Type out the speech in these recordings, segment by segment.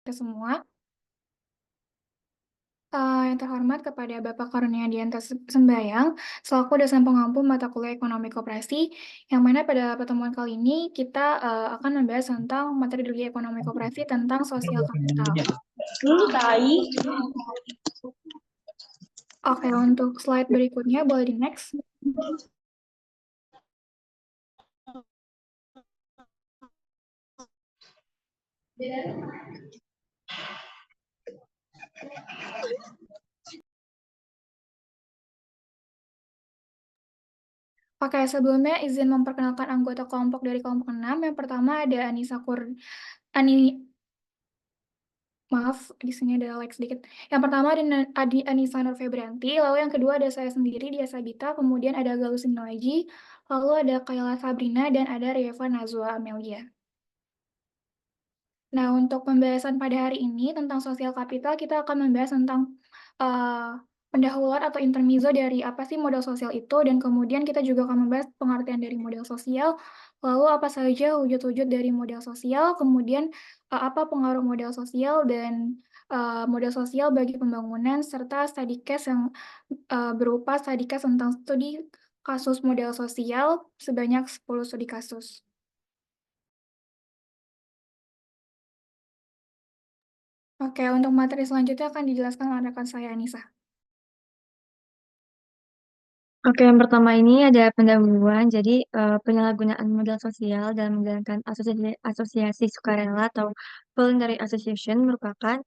Ke semua. Yang terhormat kepada Bapak Kurniadianto Sembayang, selaku dosen pengampu mata kuliah Ekonomi Koperasi, yang mana pada pertemuan kali ini kita akan membahas tentang materi dulu Ekonomi Koperasi tentang sosial kapital. Oke, untuk slide berikutnya boleh di next. Oke, sebelumnya izin memperkenalkan anggota kelompok dari kelompok 6. Yang pertama ada Maaf, di sini ada lag sedikit. Yang pertama ada Anissa Nur Febrianti, lalu yang kedua ada saya sendiri, Dia Sabita, kemudian ada Galus Noaji, lalu ada Kayla Sabrina, dan ada Rieva Nazwa Amelia. Nah, untuk pembahasan pada hari ini tentang sosial kapital, kita akan membahas tentang pendahuluan atau intermezzo dari apa sih modal sosial itu, dan kemudian kita juga akan membahas pengertian dari modal sosial, lalu apa saja wujud-wujud dari modal sosial, kemudian apa pengaruh modal sosial dan modal sosial bagi pembangunan, serta study case yang berupa study case tentang studi kasus modal sosial sebanyak 10 studi kasus. Oke, untuk materi selanjutnya akan dijelaskan oleh rekan saya, Anissa. Oke, yang pertama ini ada pendahuluan. Jadi, penyalahgunaan modal sosial dalam menjalankan asosiasi sukarela atau voluntary association merupakan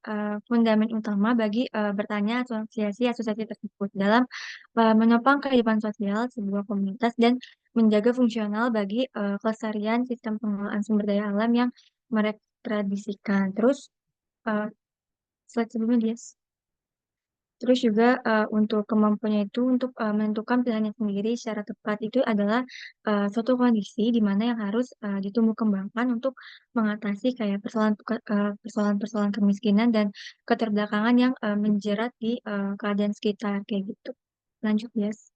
fundament utama bagi bertanya asosiasi-asosiasi tersebut dalam menopang kehidupan sosial sebuah komunitas dan menjaga fungsional bagi kelestarian sistem pengelolaan sumber daya alam yang mereka tradisikan. Terus, uh, slide sebelumnya, Dias. Terus juga untuk kemampuannya itu untuk menentukan pilihannya sendiri secara tepat itu adalah suatu kondisi di mana yang harus ditumbuh kembangkan untuk mengatasi kayak persoalan-persoalan kemiskinan dan keterbelakangan yang menjerat di keadaan sekitar kayak gitu. Lanjut, Yes.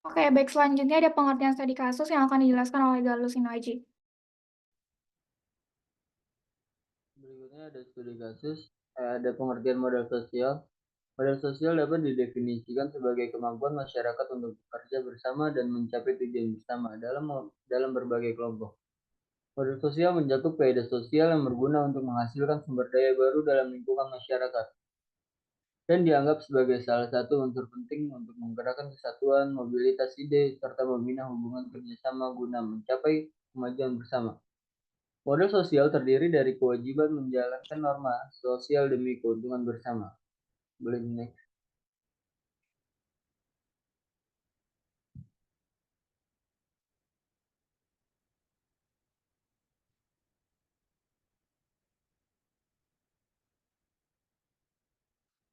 Oke, baik, selanjutnya ada pengertian studi kasus yang akan dijelaskan oleh Galus Sinoaji. Berikutnya ada studi kasus, ada pengertian modal sosial. Modal sosial dapat didefinisikan sebagai kemampuan masyarakat untuk bekerja bersama dan mencapai tujuan bersama dalam berbagai kelompok. Modal sosial mencakup faedah sosial yang berguna untuk menghasilkan sumber daya baru dalam lingkungan masyarakat dan dianggap sebagai salah satu unsur penting untuk menggerakkan kesatuan, mobilitas ide, serta membina hubungan kerjasama guna mencapai kemajuan bersama. Modal sosial terdiri dari kewajiban menjalankan norma sosial demi keuntungan bersama. Boleh next.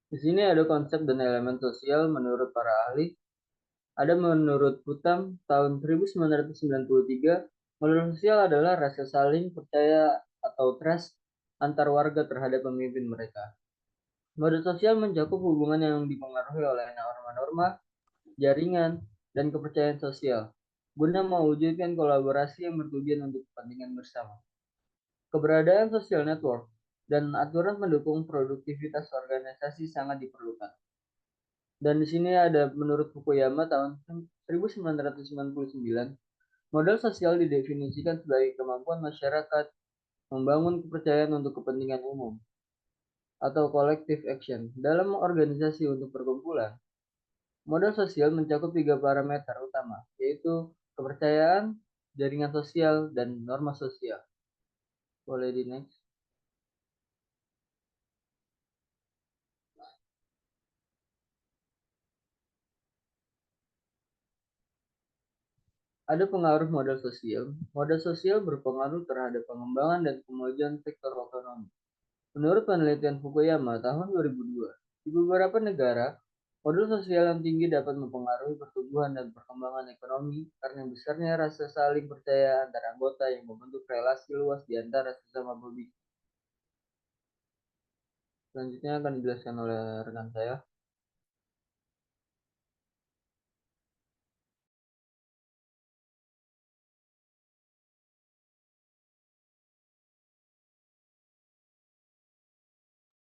Di sini ada konsep dan elemen sosial menurut para ahli. Ada menurut Putam tahun 1993, modal sosial adalah rasa saling percaya atau trust antar warga terhadap pemimpin mereka. Modal sosial mencakup hubungan yang dipengaruhi oleh norma-norma, jaringan, dan kepercayaan sosial, guna mewujudkan kolaborasi yang bertujuan untuk kepentingan bersama. Keberadaan social network dan aturan mendukung produktivitas organisasi sangat diperlukan. Dan di sini ada menurut Fukuyama tahun 1999, modal sosial didefinisikan sebagai kemampuan masyarakat membangun kepercayaan untuk kepentingan umum atau collective action dalam organisasi untuk perkumpulan. Modal sosial mencakup 3 parameter utama, yaitu kepercayaan, jaringan sosial, dan norma sosial. Boleh di next. Ada pengaruh modal sosial. Modal sosial berpengaruh terhadap pengembangan dan kemajuan sektor ekonomi. Menurut penelitian Fukuyama tahun 2002, di beberapa negara, modal sosial yang tinggi dapat mempengaruhi pertumbuhan dan perkembangan ekonomi karena besarnya rasa saling percaya antara anggota yang membentuk relasi luas di antara sesama pebisnis. Selanjutnya akan dijelaskan oleh rekan saya.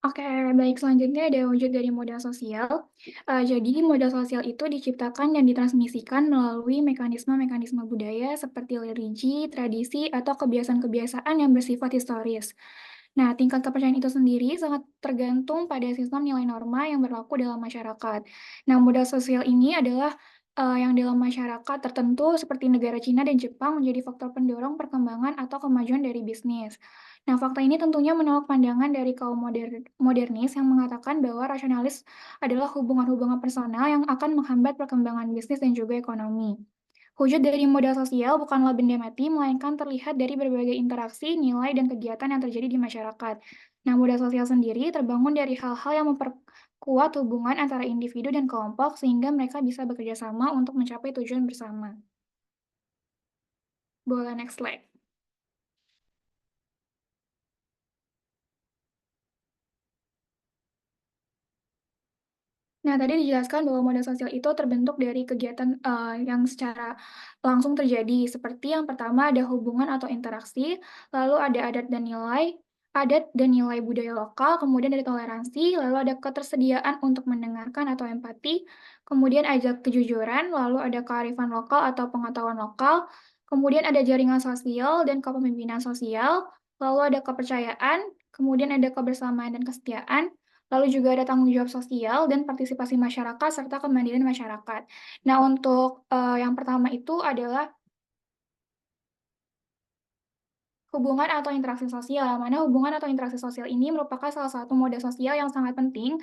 Oke, baik. Selanjutnya ada wujud dari modal sosial. Jadi modal sosial itu diciptakan dan ditransmisikan melalui mekanisme-mekanisme budaya seperti religi, tradisi, atau kebiasaan-kebiasaan yang bersifat historis. Nah, tingkat kepercayaan itu sendiri sangat tergantung pada sistem nilai norma yang berlaku dalam masyarakat. Nah, modal sosial ini adalah yang dalam masyarakat tertentu seperti negara Cina dan Jepang menjadi faktor pendorong perkembangan atau kemajuan dari bisnis. Nah, fakta ini tentunya menolak pandangan dari kaum modernis yang mengatakan bahwa rasionalis adalah hubungan-hubungan personal yang akan menghambat perkembangan bisnis dan juga ekonomi. Wujud dari modal sosial bukanlah benda mati, melainkan terlihat dari berbagai interaksi, nilai, dan kegiatan yang terjadi di masyarakat. Nah, modal sosial sendiri terbangun dari hal-hal yang memperkuat hubungan antara individu dan kelompok sehingga mereka bisa bekerja sama untuk mencapai tujuan bersama. Boleh next slide. Nah, tadi dijelaskan bahwa modal sosial itu terbentuk dari kegiatan yang secara langsung terjadi. Seperti yang pertama ada hubungan atau interaksi, lalu ada adat dan nilai budaya lokal, kemudian ada toleransi, lalu ada ketersediaan untuk mendengarkan atau empati, kemudian ada kejujuran, lalu ada kearifan lokal atau pengetahuan lokal, kemudian ada jaringan sosial dan kepemimpinan sosial, lalu ada kepercayaan, kemudian ada kebersamaan dan kesetiaan, lalu juga ada tanggung jawab sosial dan partisipasi masyarakat serta kemandirian masyarakat. Nah, untuk yang pertama itu adalah hubungan atau interaksi sosial, mana hubungan atau interaksi sosial ini merupakan salah satu moda sosial yang sangat penting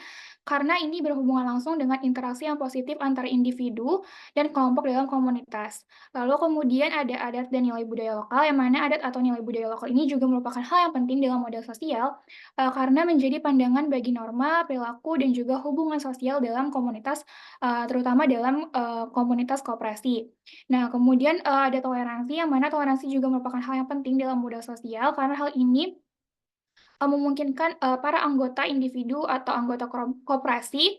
karena ini berhubungan langsung dengan interaksi yang positif antara individu dan kelompok dalam komunitas. Lalu kemudian ada adat dan nilai budaya lokal, yang mana adat atau nilai budaya lokal ini juga merupakan hal yang penting dalam modal sosial karena menjadi pandangan bagi norma, perilaku, dan juga hubungan sosial dalam komunitas, terutama dalam komunitas koperasi. Nah, kemudian, ada toleransi, yang mana toleransi juga merupakan hal yang penting dalam budaya sosial, karena hal ini, memungkinkan, para anggota individu atau anggota koperasi,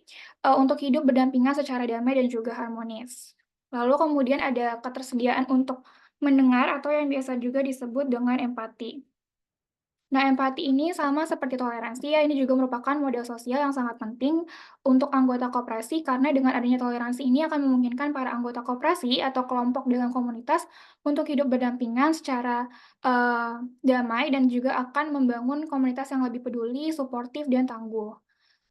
untuk hidup berdampingan secara damai dan juga harmonis. Lalu kemudian ada ketersediaan untuk mendengar atau yang biasa juga disebut dengan empati. Nah, empati ini sama seperti toleransi ya, ini juga merupakan modal sosial yang sangat penting untuk anggota koperasi karena dengan adanya toleransi ini akan memungkinkan para anggota koperasi atau kelompok dalam komunitas untuk hidup berdampingan secara damai dan juga akan membangun komunitas yang lebih peduli, suportif, dan tangguh.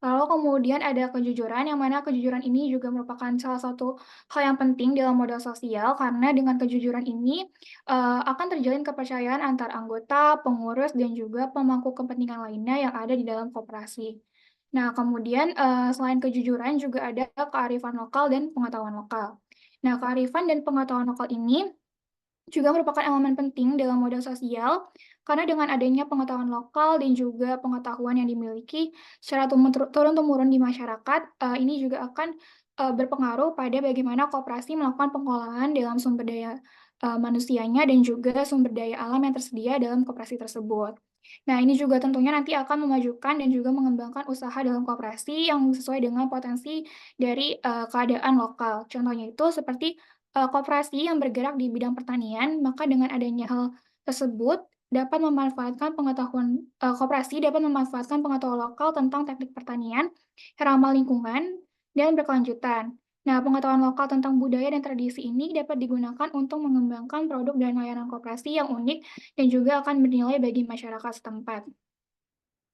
Lalu kemudian ada kejujuran, yang mana kejujuran ini juga merupakan salah satu hal yang penting dalam modal sosial, karena dengan kejujuran ini akan terjalin kepercayaan antar anggota, pengurus, dan juga pemangku kepentingan lainnya yang ada di dalam koperasi. Nah, kemudian selain kejujuran juga ada kearifan lokal dan pengetahuan lokal. Nah, kearifan dan pengetahuan lokal ini juga merupakan elemen penting dalam modal sosial, karena dengan adanya pengetahuan lokal dan juga pengetahuan yang dimiliki secara turun-temurun di masyarakat, ini juga akan berpengaruh pada bagaimana koperasi melakukan pengolahan dalam sumber daya manusianya dan juga sumber daya alam yang tersedia dalam koperasi tersebut. Nah, ini juga tentunya nanti akan memajukan dan juga mengembangkan usaha dalam koperasi yang sesuai dengan potensi dari keadaan lokal. Contohnya itu seperti koperasi yang bergerak di bidang pertanian, maka dengan adanya hal tersebut dapat memanfaatkan pengetahuan koperasi dapat memanfaatkan pengetahuan lokal tentang teknik pertanian, ramah lingkungan, dan berkelanjutan. Nah, pengetahuan lokal tentang budaya dan tradisi ini dapat digunakan untuk mengembangkan produk dan layanan koperasi yang unik dan juga akan bernilai bagi masyarakat setempat.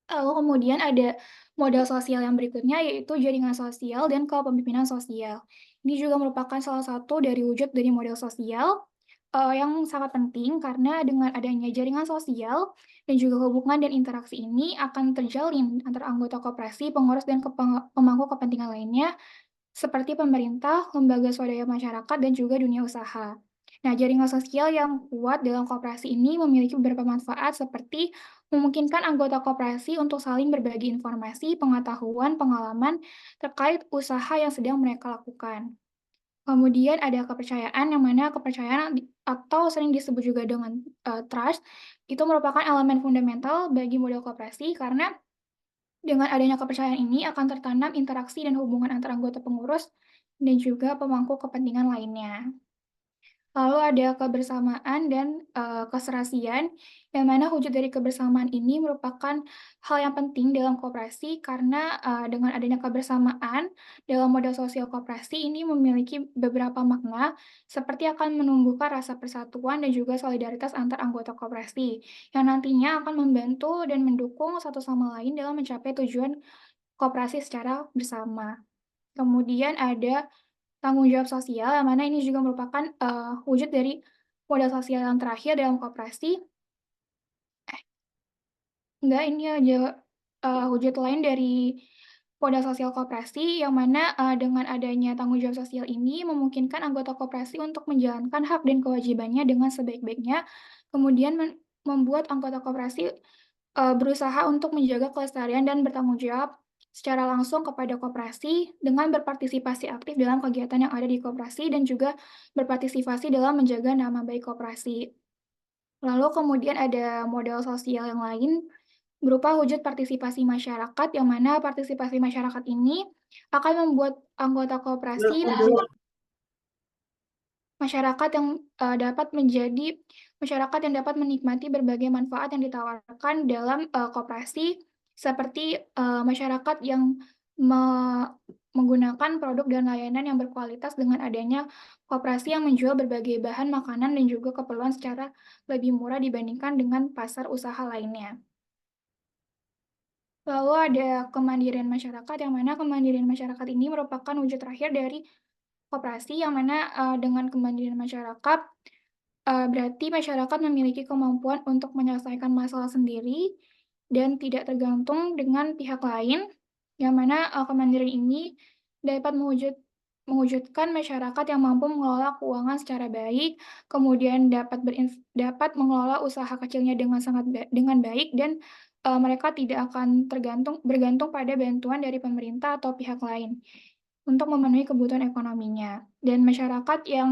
Lalu kemudian ada modal sosial yang berikutnya, yaitu jaringan sosial dan kepemimpinan sosial. Ini juga merupakan salah satu dari wujud dari modal sosial yang sangat penting karena dengan adanya jaringan sosial dan juga hubungan dan interaksi ini akan terjalin antara anggota koperasi, pengurus, dan pemangku kepentingan lainnya seperti pemerintah, lembaga swadaya masyarakat, dan juga dunia usaha. Nah, jaringan sosial yang kuat dalam koperasi ini memiliki beberapa manfaat seperti memungkinkan anggota koperasi untuk saling berbagi informasi, pengetahuan, pengalaman terkait usaha yang sedang mereka lakukan. Kemudian ada kepercayaan, yang mana kepercayaan atau sering disebut juga dengan trust, itu merupakan elemen fundamental bagi model koperasi karena dengan adanya kepercayaan ini akan tertanam interaksi dan hubungan antara anggota pengurus dan juga pemangku kepentingan lainnya. Lalu ada kebersamaan dan keserasian, yang mana wujud dari kebersamaan ini merupakan hal yang penting dalam koperasi karena dengan adanya kebersamaan dalam model sosial koperasi ini memiliki beberapa makna, seperti akan menumbuhkan rasa persatuan dan juga solidaritas antar anggota koperasi, yang nantinya akan membantu dan mendukung satu sama lain dalam mencapai tujuan koperasi secara bersama. Kemudian ada tanggung jawab sosial, yang mana ini juga merupakan, wujud dari modal sosial yang terakhir dalam koperasi enggak, ini aja, wujud lain dari modal sosial koperasi, yang mana, dengan adanya tanggung jawab sosial ini memungkinkan anggota koperasi untuk menjalankan hak dan kewajibannya dengan sebaik-baiknya, kemudian membuat anggota koperasi berusaha untuk menjaga kelestarian dan bertanggung jawab secara langsung kepada koperasi dengan berpartisipasi aktif dalam kegiatan yang ada di koperasi dan juga berpartisipasi dalam menjaga nama baik koperasi. Lalu kemudian ada modal sosial yang lain berupa wujud partisipasi masyarakat, yang mana partisipasi masyarakat ini akan membuat anggota koperasi Masyarakat yang, dapat menjadi masyarakat yang dapat menikmati berbagai manfaat yang ditawarkan dalam, koperasi, seperti, masyarakat yang me menggunakan produk dan layanan yang berkualitas dengan adanya koperasi yang menjual berbagai bahan makanan dan juga keperluan secara lebih murah dibandingkan dengan pasar usaha lainnya. Lalu ada kemandirian masyarakat, yang mana kemandirian masyarakat ini merupakan wujud terakhir dari koperasi, yang mana, dengan kemandirian masyarakat berarti masyarakat memiliki kemampuan untuk menyelesaikan masalah sendiri dan tidak tergantung dengan pihak lain, yang mana, kemandirian ini dapat mewujudkan masyarakat yang mampu mengelola keuangan secara baik, kemudian dapat mengelola usaha kecilnya dengan baik dan, mereka tidak akan bergantung pada bantuan dari pemerintah atau pihak lain untuk memenuhi kebutuhan ekonominya. Dan masyarakat yang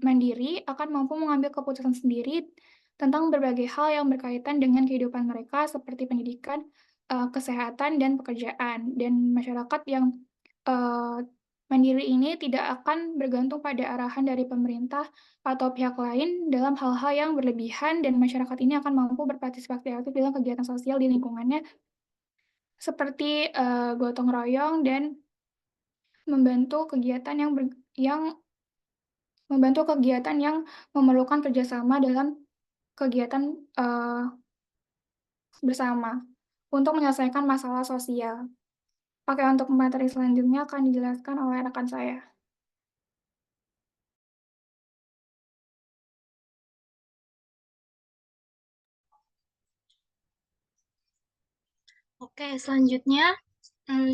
mandiri akan mampu mengambil keputusan sendiri tentang berbagai hal yang berkaitan dengan kehidupan mereka seperti pendidikan, kesehatan, dan pekerjaan. Dan masyarakat yang, eee, mandiri ini tidak akan bergantung pada arahan dari pemerintah atau pihak lain dalam hal-hal yang berlebihan, dan masyarakat ini akan mampu berpartisipasi aktif dalam kegiatan sosial di lingkungannya seperti, gotong royong dan membantu kegiatan yang membantu kegiatan yang memerlukan kerjasama dalam kegiatan, bersama untuk menyelesaikan masalah sosial. Oke, untuk materi selanjutnya akan dijelaskan oleh rekan saya. Oke, selanjutnya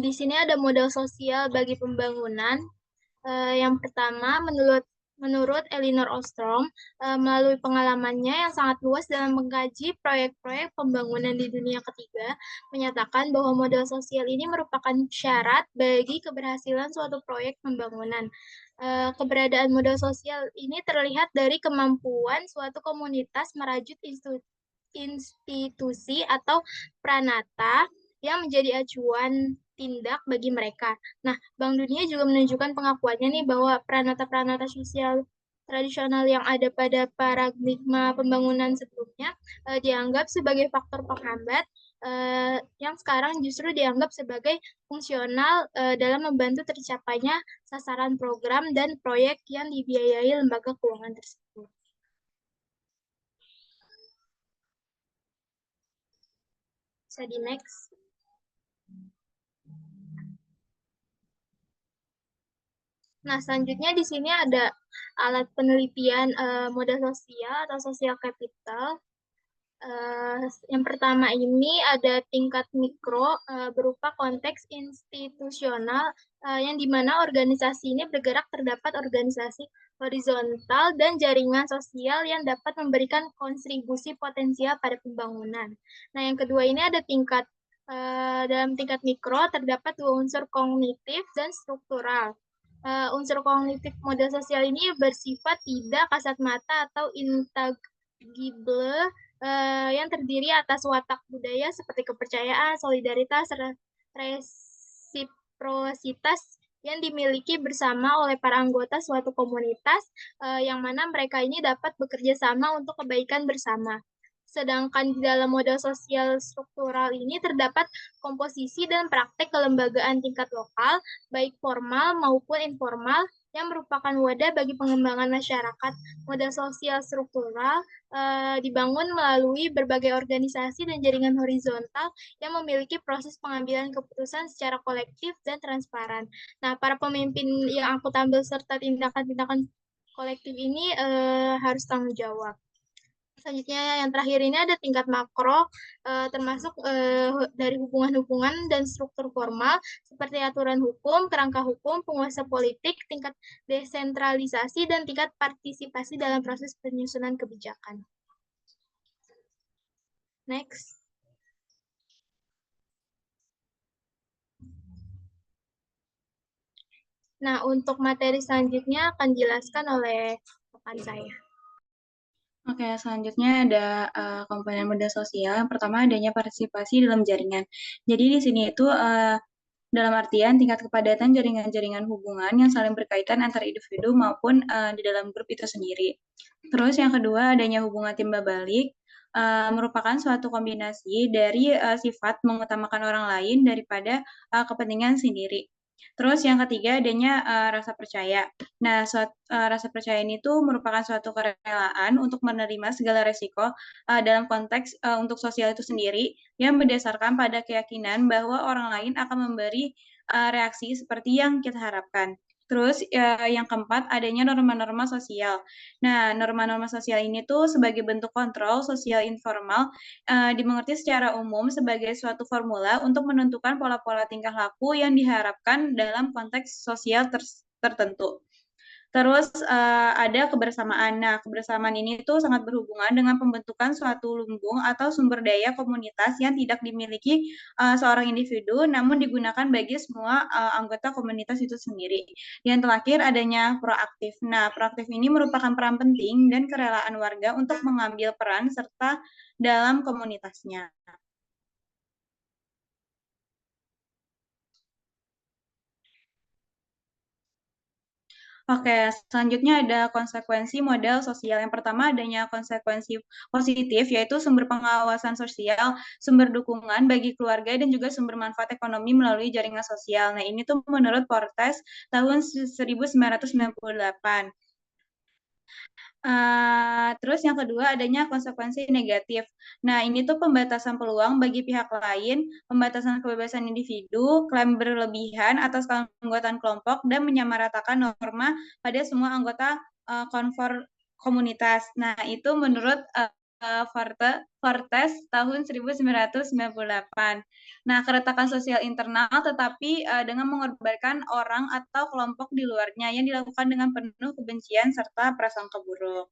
di sini ada modal sosial bagi pembangunan. Yang pertama, menurut Elinor Ostrom, melalui pengalamannya yang sangat luas dalam mengkaji proyek-proyek pembangunan di dunia ketiga, menyatakan bahwa modal sosial ini merupakan syarat bagi keberhasilan suatu proyek pembangunan. Keberadaan modal sosial ini terlihat dari kemampuan suatu komunitas merajut institusi atau pranata yang menjadi acuan tindak bagi mereka. Nah, Bank Dunia juga menunjukkan pengakuannya nih bahwa pranata-pranata sosial tradisional yang ada pada paradigma pembangunan sebelumnya dianggap sebagai faktor penghambat yang sekarang justru dianggap sebagai fungsional dalam membantu tercapainya sasaran program dan proyek yang dibiayai lembaga keuangan tersebut. Bisa di next. Nah, selanjutnya di sini ada alat penelitian modal sosial atau social capital. Yang pertama ini ada tingkat mikro berupa konteks institusional yang dimana organisasi ini bergerak terdapat organisasi horizontal dan jaringan sosial yang dapat memberikan kontribusi potensial pada pembangunan. Nah, yang kedua ini ada dalam tingkat mikro terdapat dua unsur kognitif dan struktural. Unsur kognitif model sosial ini bersifat tidak kasat mata atau intangible yang terdiri atas watak budaya seperti kepercayaan, solidaritas, resiprositas yang dimiliki bersama oleh para anggota suatu komunitas, yang mana mereka ini dapat bekerja sama untuk kebaikan bersama. Sedangkan di dalam model sosial struktural ini terdapat komposisi dan praktek kelembagaan tingkat lokal, baik formal maupun informal, yang merupakan wadah bagi pengembangan masyarakat. Model sosial struktural dibangun melalui berbagai organisasi dan jaringan horizontal yang memiliki proses pengambilan keputusan secara kolektif dan transparan. Nah, para pemimpin yang aku tampil serta tindakan-tindakan kolektif ini harus tanggung jawab. Selanjutnya yang terakhir ini ada tingkat makro, termasuk dari hubungan-hubungan dan struktur formal seperti aturan hukum, kerangka hukum, penguasa politik, tingkat desentralisasi, dan tingkat partisipasi dalam proses penyusunan kebijakan. Next. Nah, untuk materi selanjutnya akan dijelaskan oleh rekan saya. Oke, selanjutnya ada komponen modal sosial. Yang pertama adanya partisipasi dalam jaringan. Jadi di sini itu dalam artian tingkat kepadatan jaringan-jaringan hubungan yang saling berkaitan antara individu maupun di dalam grup itu sendiri. Terus yang kedua adanya hubungan timbal balik, merupakan suatu kombinasi dari sifat mengutamakan orang lain daripada kepentingan sendiri. Terus yang ketiga adanya rasa percaya. Nah, rasa percaya ini tuh merupakan suatu kerelaan untuk menerima segala resiko dalam konteks untuk sosial itu sendiri yang berdasarkan pada keyakinan bahwa orang lain akan memberi reaksi seperti yang kita harapkan. Terus yang keempat adanya norma-norma sosial. Nah, norma-norma sosial ini tuh sebagai bentuk kontrol sosial informal dimengerti secara umum sebagai suatu formula untuk menentukan pola-pola tingkah laku yang diharapkan dalam konteks sosial tertentu. Terus ada kebersamaan. Nah, kebersamaan ini tuh sangat berhubungan dengan pembentukan suatu lumbung atau sumber daya komunitas yang tidak dimiliki seorang individu, namun digunakan bagi semua anggota komunitas itu sendiri. Yang terakhir adanya proaktif. Nah, proaktif ini merupakan peran penting dan kerelaan warga untuk mengambil peran serta dalam komunitasnya. Oke, selanjutnya ada konsekuensi model sosial. Yang pertama adanya konsekuensi positif, yaitu sumber pengawasan sosial, sumber dukungan bagi keluarga, dan juga sumber manfaat ekonomi melalui jaringan sosial. Nah, ini tuh menurut Portes tahun 1998. Terus yang kedua adanya konsekuensi negatif. Nah, ini tuh pembatasan peluang bagi pihak lain, pembatasan kebebasan individu, klaim berlebihan atas keanggotaan kelompok, dan menyamaratakan norma pada semua anggota konfor komunitas. Nah, itu menurut Fortes tahun 1998. Nah, keretakan sosial internal tetapi dengan mengorbankan orang atau kelompok di luarnya yang dilakukan dengan penuh kebencian serta prasangka buruk.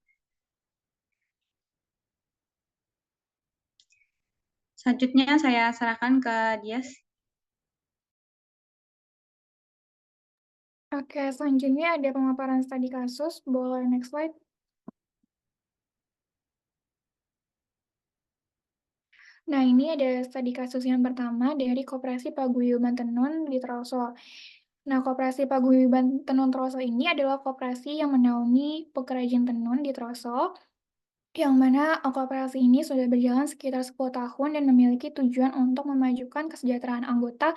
Selanjutnya saya serahkan ke Dias. Oke, selanjutnya ada pemaparan studi kasus. Boleh next slide. Nah, ini ada studi kasus yang pertama dari Koperasi Paguyuban Tenun di Troso. Nah, Koperasi Paguyuban Tenun Troso ini adalah koperasi yang menaungi pengrajin tenun di Troso, yang mana koperasi ini sudah berjalan sekitar 10 tahun dan memiliki tujuan untuk memajukan kesejahteraan anggota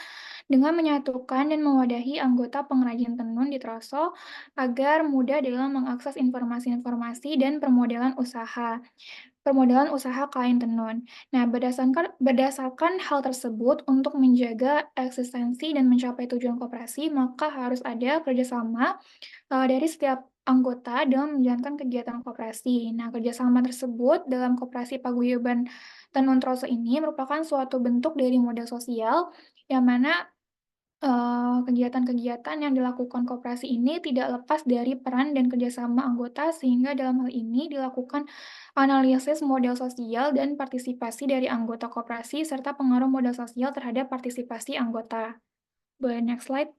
dengan menyatukan dan mewadahi anggota pengrajin tenun di Troso agar mudah dalam mengakses informasi-informasi dan permodalan usaha kain tenun. Nah, berdasarkan hal tersebut, untuk menjaga eksistensi dan mencapai tujuan koperasi, maka harus ada kerjasama dari setiap anggota dalam menjalankan kegiatan koperasi. Nah, kerjasama tersebut dalam Koperasi Paguyuban Tenun Troso ini merupakan suatu bentuk dari model sosial, yang mana kegiatan-kegiatan yang dilakukan koperasi ini tidak lepas dari peran dan kerjasama anggota, sehingga dalam hal ini dilakukan analisis model sosial dan partisipasi dari anggota koperasi, serta pengaruh model sosial terhadap partisipasi anggota. Boleh next slide.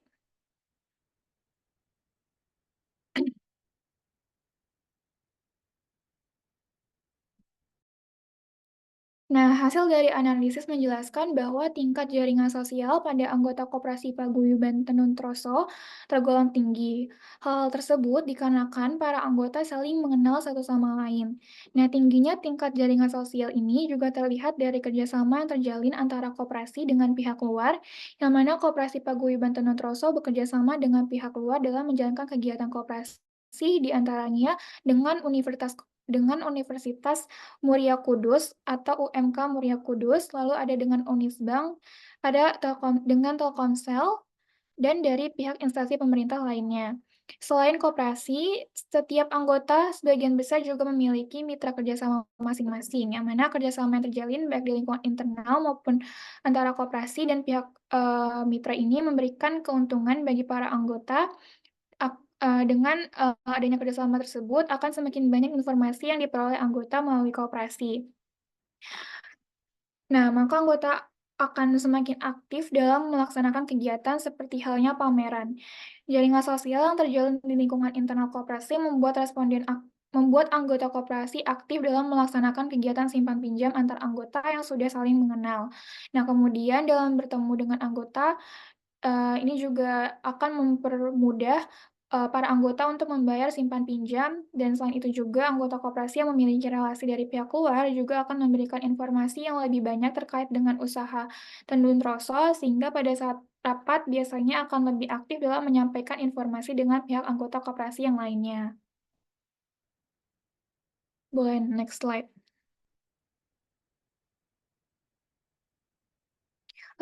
Nah, hasil dari analisis menjelaskan bahwa tingkat jaringan sosial pada anggota Koperasi Paguyuban Tenun Troso tergolong tinggi. Hal tersebut dikarenakan para anggota saling mengenal satu sama lain. Nah, tingginya tingkat jaringan sosial ini juga terlihat dari kerjasama yang terjalin antara koperasi dengan pihak luar, yang mana Koperasi Paguyuban Tenun Troso bekerja sama dengan pihak luar dalam menjalankan kegiatan koperasi di antaranya dengan Universitas Muria Kudus atau UMK Muria Kudus, lalu ada dengan Unisbank, ada dengan Telkomsel, dan dari pihak instansi pemerintah lainnya. Selain koperasi, setiap anggota sebagian besar juga memiliki mitra kerjasama masing-masing, yang mana kerjasama yang terjalin baik di lingkungan internal maupun antara koperasi dan pihak mitra ini memberikan keuntungan bagi para anggota. Dengan adanya kerjasama tersebut, akan semakin banyak informasi yang diperoleh anggota melalui koperasi. Nah, maka anggota akan semakin aktif dalam melaksanakan kegiatan seperti halnya pameran. Jaringan sosial yang terjalin di lingkungan internal koperasi membuat anggota koperasi aktif dalam melaksanakan kegiatan simpan pinjam antar anggota yang sudah saling mengenal. Nah, kemudian dalam bertemu dengan anggota, ini juga akan mempermudah para anggota untuk membayar simpan pinjam, dan selain itu juga anggota koperasi yang memiliki relasi dari pihak luar juga akan memberikan informasi yang lebih banyak terkait dengan usaha Tenun Troso, sehingga pada saat rapat biasanya akan lebih aktif dalam menyampaikan informasi dengan pihak anggota koperasi yang lainnya. Boleh next slide.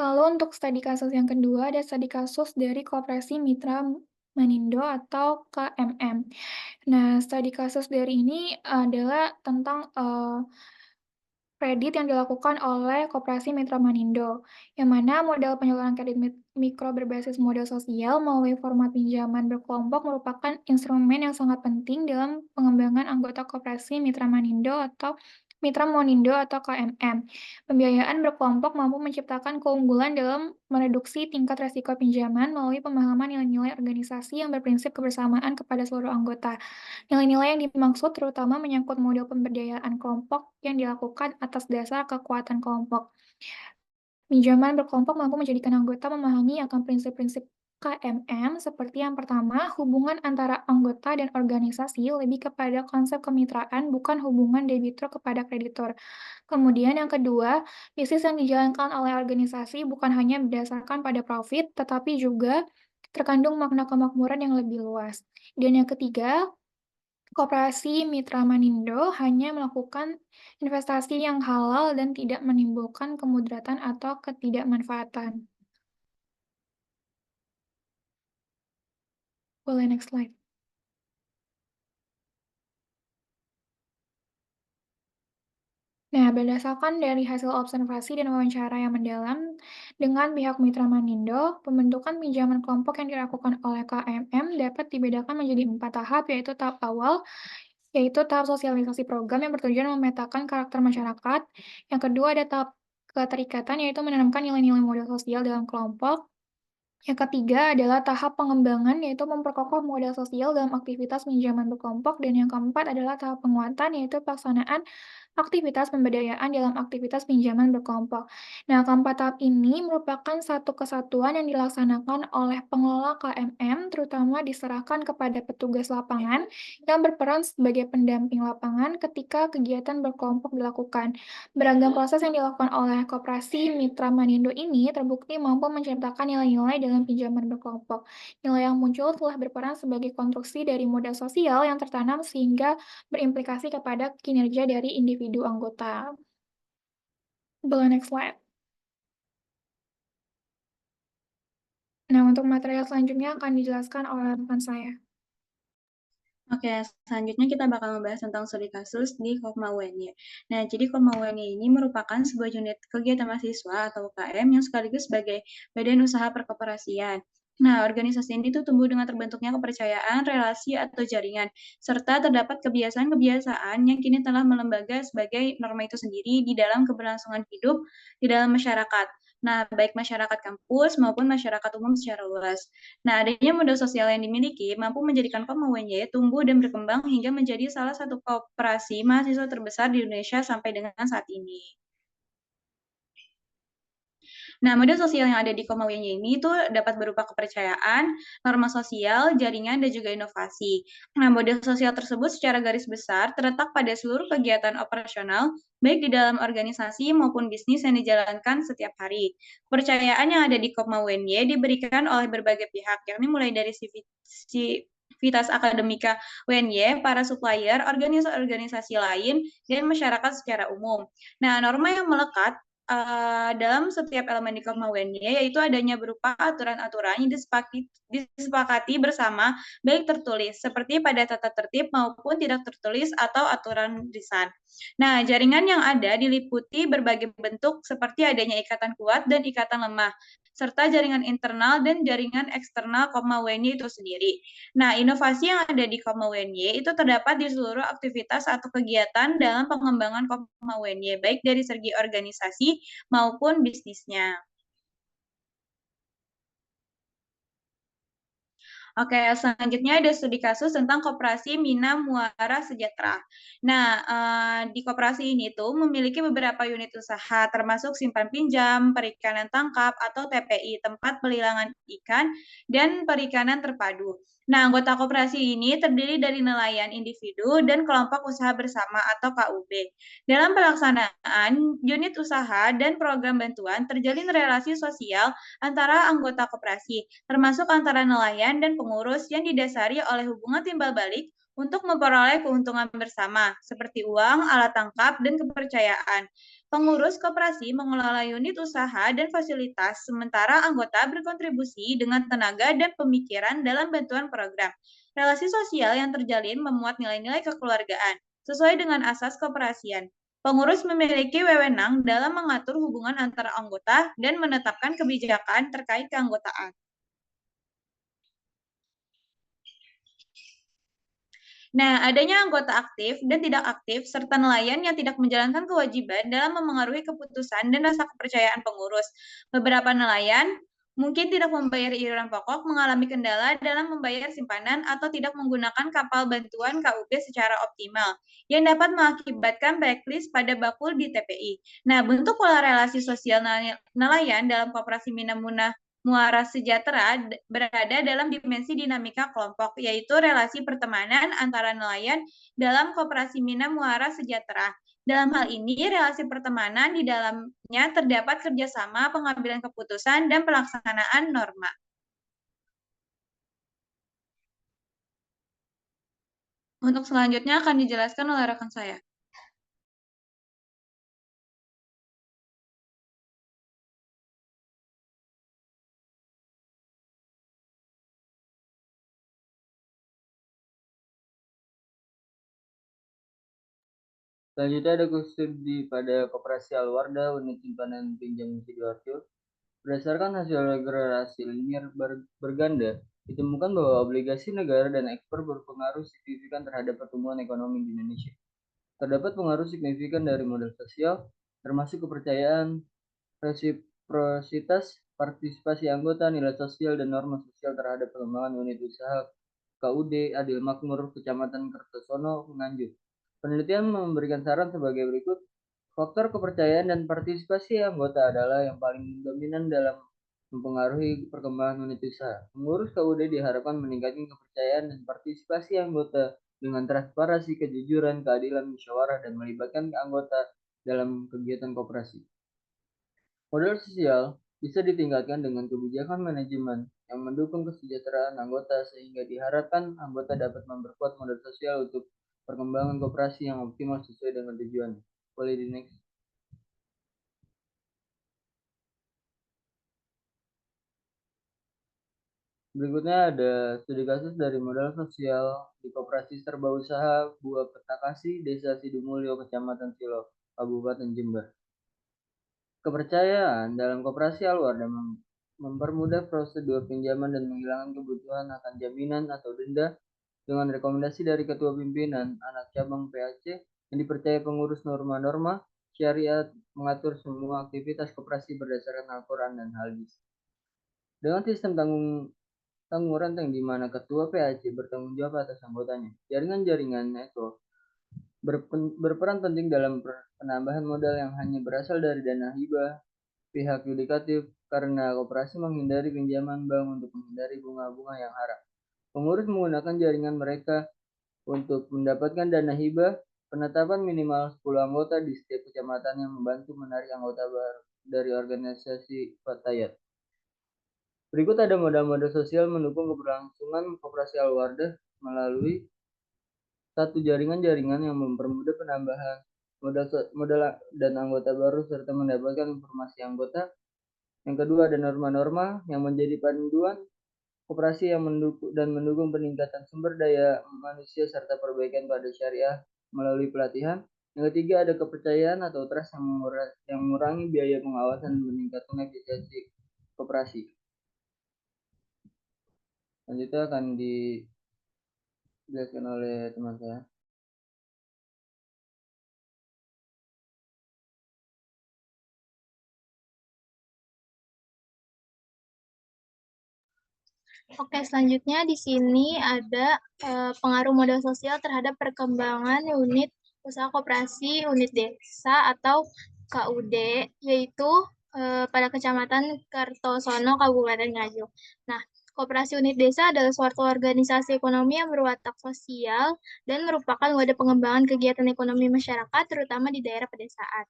Lalu untuk studi kasus yang kedua, ada studi kasus dari Koperasi Mitra Manindo atau KMM. Nah, studi kasus dari ini adalah tentang kredit yang dilakukan oleh Koperasi Mitra Manindo, yang mana model penyaluran kredit mikro berbasis model sosial melalui format pinjaman berkelompok merupakan instrumen yang sangat penting dalam pengembangan anggota Koperasi Mitra Manindo atau Mitra Monindo atau KMM. Pembiayaan berkelompok mampu menciptakan keunggulan dalam mereduksi tingkat resiko pinjaman melalui pemahaman nilai-nilai organisasi yang berprinsip kebersamaan kepada seluruh anggota. Nilai-nilai yang dimaksud terutama menyangkut model pemberdayaan kelompok yang dilakukan atas dasar kekuatan kelompok. Pinjaman berkelompok mampu menjadikan anggota memahami akan prinsip-prinsip KMM seperti yang pertama, hubungan antara anggota dan organisasi lebih kepada konsep kemitraan, bukan hubungan debitur kepada kreditur. Kemudian yang kedua, bisnis yang dijalankan oleh organisasi bukan hanya berdasarkan pada profit, tetapi juga terkandung makna kemakmuran yang lebih luas. Dan yang ketiga, Koperasi Mitra Manindo hanya melakukan investasi yang halal dan tidak menimbulkan kemudaratan atau ketidakmanfaatan. Boleh next slide. Nah, berdasarkan dari hasil observasi dan wawancara yang mendalam dengan pihak Mitra Manindo, pembentukan pinjaman kelompok yang dilakukan oleh KMM dapat dibedakan menjadi 4 tahap, yaitu tahap awal, yaitu tahap sosialisasi program yang bertujuan memetakan karakter masyarakat. Yang kedua ada tahap keterikatan, yaitu menanamkan nilai-nilai model sosial dalam kelompok. Yang ketiga adalah tahap pengembangan, yaitu memperkokoh model sosial dalam aktivitas pinjaman berkelompok. Dan yang keempat adalah tahap penguatan, yaitu pelaksanaan aktivitas pemberdayaan dalam aktivitas pinjaman berkelompok. Nah, keempat tahap ini merupakan satu kesatuan yang dilaksanakan oleh pengelola KMM, terutama diserahkan kepada petugas lapangan yang berperan sebagai pendamping lapangan ketika kegiatan berkelompok dilakukan. Beragam proses yang dilakukan oleh Koperasi Mitra Manindo ini terbukti mampu menciptakan nilai-nilai dalam pinjaman berkelompok. Nilai yang muncul telah berperan sebagai konstruksi dari modal sosial yang tertanam sehingga berimplikasi kepada kinerja dari individu anggota. Boleh next slide. Nah, untuk material selanjutnya akan dijelaskan oleh rekan saya. Oke, selanjutnya kita bakal membahas tentang studi kasus di Kopma UNY. Nah, jadi Kopma UNY ini merupakan sebuah unit kegiatan mahasiswa atau UKM yang sekaligus sebagai badan usaha perkoperasian. Nah, organisasi ini tuh tumbuh dengan terbentuknya kepercayaan, relasi, atau jaringan, serta terdapat kebiasaan-kebiasaan yang kini telah melembaga sebagai norma itu sendiri di dalam keberlangsungan hidup di dalam masyarakat. Nah, baik masyarakat kampus maupun masyarakat umum secara luas. Nah, adanya modal sosial yang dimiliki mampu menjadikan Kopma UNY tumbuh dan berkembang hingga menjadi salah satu koperasi mahasiswa terbesar di Indonesia sampai dengan saat ini. Nah, model sosial yang ada di Komawianya ini itu dapat berupa kepercayaan, norma sosial, jaringan, dan juga inovasi. Nah, model sosial tersebut secara garis besar terletak pada seluruh kegiatan operasional, baik di dalam organisasi maupun bisnis yang dijalankan setiap hari. Kepercayaan yang ada di Komawenye diberikan oleh berbagai pihak, yakni mulai dari Civitas Akademika UNY, para supplier, organisasi-organisasi lain, dan masyarakat secara umum. Nah, norma yang melekat dalam setiap elemen di Koma UNY yaitu adanya berupa aturan-aturan yang disepakati bersama, baik tertulis seperti pada tata tertib maupun tidak tertulis atau aturan lisan. Nah, jaringan yang ada diliputi berbagai bentuk seperti adanya ikatan kuat dan ikatan lemah, serta jaringan internal dan jaringan eksternal Koma UNY itu sendiri. Nah, inovasi yang ada di Koma UNY itu terdapat di seluruh aktivitas atau kegiatan dalam pengembangan Koma UNY, baik dari segi organisasi maupun bisnisnya. Oke, selanjutnya ada studi kasus tentang Koperasi Mina Muara Sejahtera. Nah, di koperasi ini tuh memiliki beberapa unit usaha, termasuk simpan pinjam, perikanan tangkap atau TPI, tempat pelelangan ikan, dan perikanan terpadu. Nah, anggota koperasi ini terdiri dari nelayan individu dan kelompok usaha bersama atau KUB. Dalam pelaksanaan unit usaha dan program bantuan, terjalin relasi sosial antara anggota koperasi, termasuk antara nelayan dan pengurus yang didasari oleh hubungan timbal balik untuk memperoleh keuntungan bersama, seperti uang, alat tangkap, dan kepercayaan. Pengurus koperasi mengelola unit usaha dan fasilitas, sementara anggota berkontribusi dengan tenaga dan pemikiran dalam bantuan program. Relasi sosial yang terjalin memuat nilai-nilai kekeluargaan, sesuai dengan asas keoperasian. Pengurus memiliki wewenang dalam mengatur hubungan antara anggota dan menetapkan kebijakan terkait keanggotaan. Nah, adanya anggota aktif dan tidak aktif, serta nelayan yang tidak menjalankan kewajiban dalam memengaruhi keputusan dan rasa kepercayaan pengurus. Beberapa nelayan mungkin tidak membayar iuran pokok, mengalami kendala dalam membayar simpanan, atau tidak menggunakan kapal bantuan KUB secara optimal, yang dapat mengakibatkan blacklist pada bakul di TPI. Nah, bentuk pola relasi sosial nelayan dalam Koperasi Minamuna Muara Sejahtera berada dalam dimensi dinamika kelompok, yaitu relasi pertemanan antara nelayan dalam Koperasi Mina Muara Sejahtera. Dalam hal ini, relasi pertemanan di dalamnya terdapat kerjasama, pengambilan keputusan, dan pelaksanaan norma. Untuk selanjutnya akan dijelaskan oleh rekan saya. Selanjutnya ada studi pada Koperasi Alwarda, Unit Simpanan Pinjam Sidoarjo. Berdasarkan hasil regenerasi linear berganda, ditemukan bahwa obligasi negara dan ekspor berpengaruh signifikan terhadap pertumbuhan ekonomi di Indonesia. Terdapat pengaruh signifikan dari modal sosial, termasuk kepercayaan, resiprositas, partisipasi anggota, nilai sosial, dan norma sosial terhadap pengembangan unit usaha KUD Adil Makmur, Kecamatan Kertosono, Nganjuk. Penelitian memberikan saran sebagai berikut. Faktor kepercayaan dan partisipasi anggota adalah yang paling dominan dalam mempengaruhi perkembangan unit usaha. Pengurus KUD diharapkan meningkatkan kepercayaan dan partisipasi anggota dengan transparansi, kejujuran, keadilan, musyawarah, dan melibatkan anggota dalam kegiatan koperasi. Modal sosial bisa ditingkatkan dengan kebijakan manajemen yang mendukung kesejahteraan anggota sehingga diharapkan anggota dapat memperkuat modal sosial untuk perkembangan koperasi yang optimal sesuai dengan tujuan. Boleh di next. Berikutnya ada studi kasus dari modal sosial di Koperasi Serba Usaha Buah Petakasi, Desa Sidumulyo, Kecamatan Silo, Kabupaten Jember. Kepercayaan dalam koperasi Alwarda mempermudah prosedur pinjaman dan menghilangkan kebutuhan akan jaminan atau denda dengan rekomendasi dari Ketua Pimpinan Anak Cabang PAC yang dipercaya pengurus norma-norma syariat mengatur semua aktivitas koperasi berdasarkan Al-Quran dan Hadis. Dengan sistem tanggung renteng di mana ketua PAC bertanggung jawab atas anggotanya. Jaringan-jaringan network berperan penting dalam penambahan modal yang hanya berasal dari dana hibah pihak yudikatif karena koperasi menghindari pinjaman bank untuk menghindari bunga-bunga yang haram. Pengurus menggunakan jaringan mereka untuk mendapatkan dana hibah, penetapan minimal 10 anggota di setiap kecamatan yang membantu menarik anggota baru dari organisasi Fatayat. Berikut ada modal-modal sosial mendukung keberlangsungan koperasi Al-Wardah melalui satu jaringan-jaringan yang mempermudah penambahan modal dan anggota baru serta mendapatkan informasi anggota. Yang kedua ada norma-norma yang menjadi panduan koperasi yang mendukung peningkatan sumber daya manusia serta perbaikan pada syariah melalui pelatihan. Yang ketiga ada kepercayaan atau trust yang mengurangi biaya pengawasan dan meningkatkan efisiensi koperasi. Selanjutnya akan dijelaskan oleh teman saya. Oke, selanjutnya di sini ada pengaruh modal sosial terhadap perkembangan unit usaha koperasi unit desa atau KUD, yaitu pada Kecamatan Kertosono, Kabupaten Nganjuk. Nah, koperasi unit desa adalah suatu organisasi ekonomi yang berwatak sosial dan merupakan wadah pengembangan kegiatan ekonomi masyarakat, terutama di daerah pedesaan.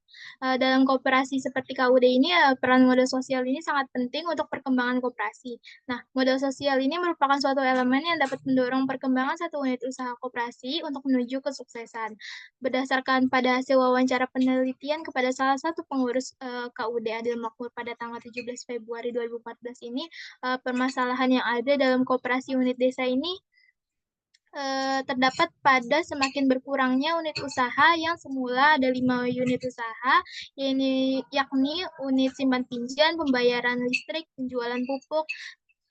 Dalam koperasi seperti KUD ini, peran modal sosial ini sangat penting untuk perkembangan koperasi. Nah, modal sosial ini merupakan suatu elemen yang dapat mendorong perkembangan satu unit usaha koperasi untuk menuju kesuksesan. Berdasarkan pada hasil wawancara penelitian kepada salah satu pengurus KUD Adil Makmur pada tanggal 17 Februari 2014 ini, permasalahan yang ada dalam koperasi unit desa ini terdapat pada semakin berkurangnya unit usaha yang semula ada 5 unit usaha, yakni unit simpan pinjam, pembayaran listrik, penjualan pupuk,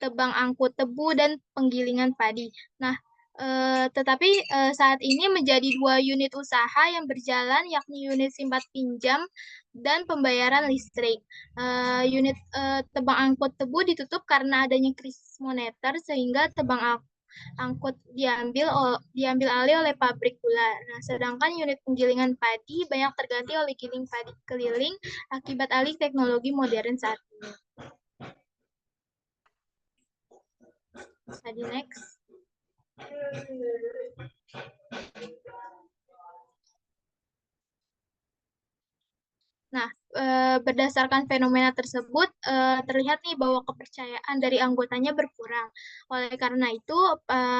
tebang angkut tebu, dan penggilingan padi. Nah, tetapi saat ini menjadi 2 unit usaha yang berjalan, yakni unit simpan pinjam dan pembayaran listrik. Unit tebang angkut tebu ditutup karena adanya krisis moneter sehingga tebang angkut diambil alih oleh pabrik gula. Nah, sedangkan unit penggilingan padi banyak terganti oleh giling padi keliling akibat alih teknologi modern saat ini. Tadi next. Nah, berdasarkan fenomena tersebut, terlihat nih bahwa kepercayaan dari anggotanya berkurang. Oleh karena itu,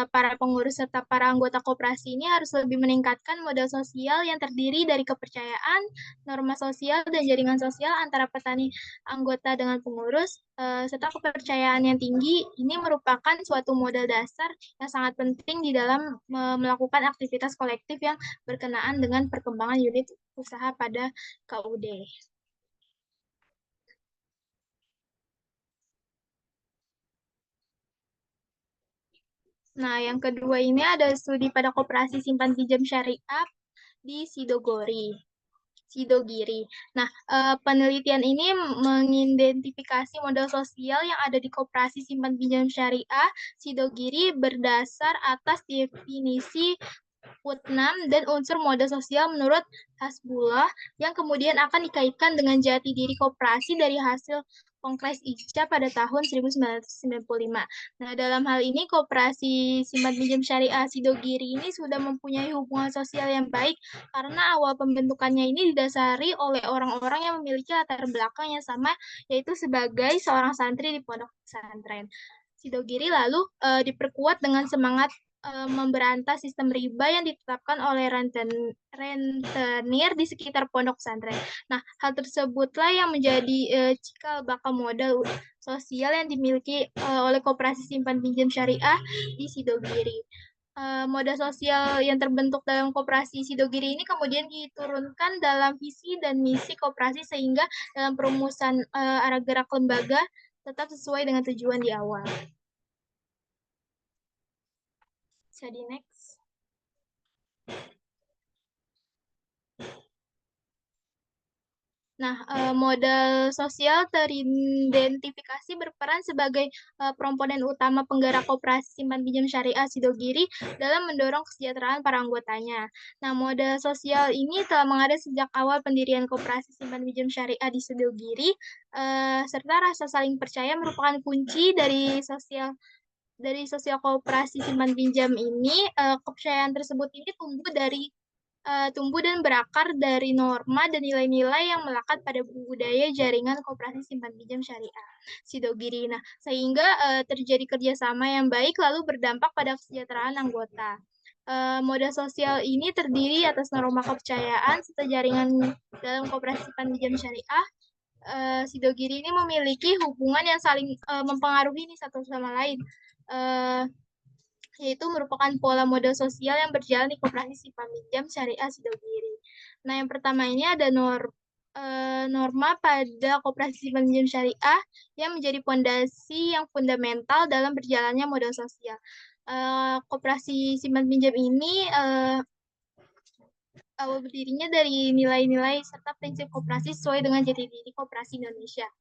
para pengurus serta para anggota koperasi ini harus lebih meningkatkan modal sosial yang terdiri dari kepercayaan, norma sosial, dan jaringan sosial antara petani anggota dengan pengurus, serta kepercayaan yang tinggi. Ini merupakan suatu modal dasar yang sangat penting di dalam melakukan aktivitas kolektif yang berkenaan dengan perkembangan unit usaha pada KUD. Nah, yang kedua ini ada studi pada koperasi simpan pinjam syariah di Sidogiri. Nah, penelitian ini mengidentifikasi modal sosial yang ada di koperasi simpan pinjam syariah Sidogiri berdasar atas definisi Putnam dan unsur modal sosial menurut Hasbullah yang kemudian akan dikaitkan dengan jati diri koperasi dari hasil Kongres ICA pada tahun 1995. Nah, dalam hal ini koperasi simpan pinjam syariah Sidogiri ini sudah mempunyai hubungan sosial yang baik karena awal pembentukannya ini didasari oleh orang-orang yang memiliki latar belakang yang sama, yaitu sebagai seorang santri di pondok pesantren. Sidogiri lalu diperkuat dengan semangat memberantas sistem riba yang ditetapkan oleh rentenir di sekitar pondok pesantren. Nah, hal tersebutlah yang menjadi cikal bakal modal sosial yang dimiliki oleh koperasi simpan pinjam syariah di Sidogiri. Modal sosial yang terbentuk dalam koperasi Sidogiri ini kemudian diturunkan dalam visi dan misi koperasi sehingga dalam perumusan arah gerak lembaga tetap sesuai dengan tujuan di awal. Jadi next. Nah, modal sosial teridentifikasi berperan sebagai komponen utama penggerak koperasi simpan pinjam syariah Sidogiri dalam mendorong kesejahteraan para anggotanya. Nah, modal sosial ini telah mengada sejak awal pendirian koperasi simpan pinjam syariah di Sidogiri, serta rasa saling percaya merupakan kunci dari sosial koperasi simpan pinjam ini. Kepercayaan tersebut ini tumbuh dan berakar dari norma dan nilai-nilai yang melekat pada budaya jaringan koperasi simpan pinjam syariah Sidogiri. Nah, sehingga terjadi kerjasama yang baik lalu berdampak pada kesejahteraan anggota. Modal sosial ini terdiri atas norma kepercayaan serta jaringan dalam koperasi simpan pinjam syariah. Sidogiri ini memiliki hubungan yang saling mempengaruhi nih satu sama lain. Yaitu merupakan pola modal sosial yang berjalan di koperasi simpan pinjam syariah Sidogiri. Nah, yang pertama ini ada norma pada koperasi simpan pinjam syariah yang menjadi fondasi yang fundamental dalam berjalannya modal sosial. Koperasi simpan pinjam ini awal berdirinya dari nilai-nilai serta prinsip koperasi sesuai dengan jati diri koperasi Indonesia.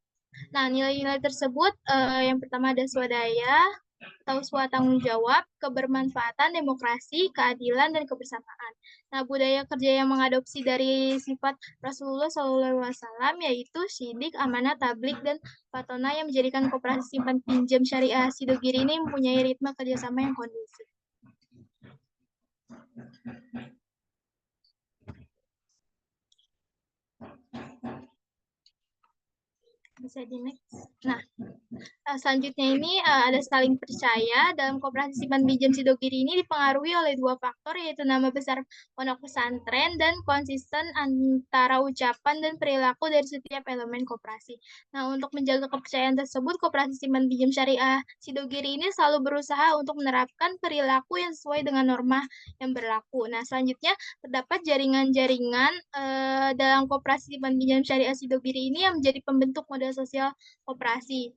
Nah, nilai-nilai tersebut yang pertama ada swadaya, tahu tanggung jawab, kebermanfaatan, demokrasi, keadilan, dan kebersamaan. Nah, budaya kerja yang mengadopsi dari sifat Rasulullah SAW yaitu syidik, amanah, tablik, dan fatona yang menjadikan koperasi simpan pinjam syariah Sidogiri ini mempunyai ritme kerjasama yang kondusif. Bisa di next. Nah, selanjutnya ini ada saling percaya. Dalam koperasi simpan pinjam Sidogiri ini dipengaruhi oleh dua faktor, yaitu nama besar pondok pesantren dan konsisten antara ucapan dan perilaku dari setiap elemen koperasi. Nah, untuk menjaga kepercayaan tersebut, koperasi simpan pinjam syariah Sidogiri ini selalu berusaha untuk menerapkan perilaku yang sesuai dengan norma yang berlaku. Nah, selanjutnya terdapat jaringan-jaringan dalam koperasi simpan pinjam syariah Sidogiri ini yang menjadi pembentuk modal sosial koperasi.